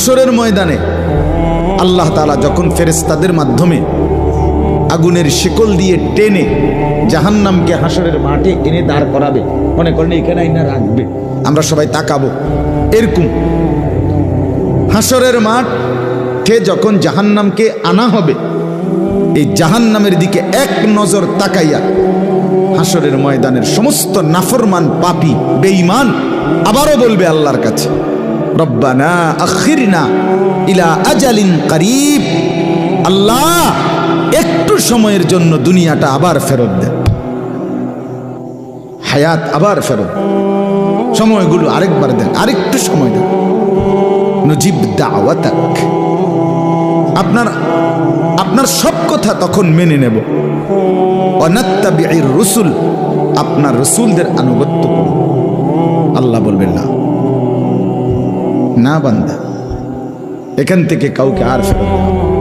হাসরের ময়দানে আল্লাহ তাআলা যখন ফেরেশতাদের মাধ্যমে আগুনের শিকল দিয়ে টেনে জাহান্নামকে হাসরের মাঠে এনে দাঁড় করাবে, মনে করেন এখানে আইনা রাখবে, আমরা সবাই তাকাবো, এরকম হাসরের মাঠে যখন জাহান্নামকে আনা হবে, এই জাহান্নামের দিকে এক নজর তাকাইয়া হাসরের ময়দানের সমস্ত নাফরমান পাপী বেঈমান আবারও বলবে আল্লাহর কাছে, রব্বানা আখিরনা ইলা আজালিন করিব, আল্লাহ একটু সময়ের জন্য দুনিয়াটা আবার ফেরত দেন, হায়াত আবার ফেরত, সময়গুলো আরেকবার দেন, আরেকটু সময় দেন, নুজিব দাওয়াতাক, আপনার সব কথা তখন মেনে নেব, ওয়ানাত্তাবিউর রুসুল, আপনার রসুলদের আনুগত্য করব। আল্লাহ বলবেন না, না বান্দা, এখান থেকে কাউকে আর ফেরত দেব না।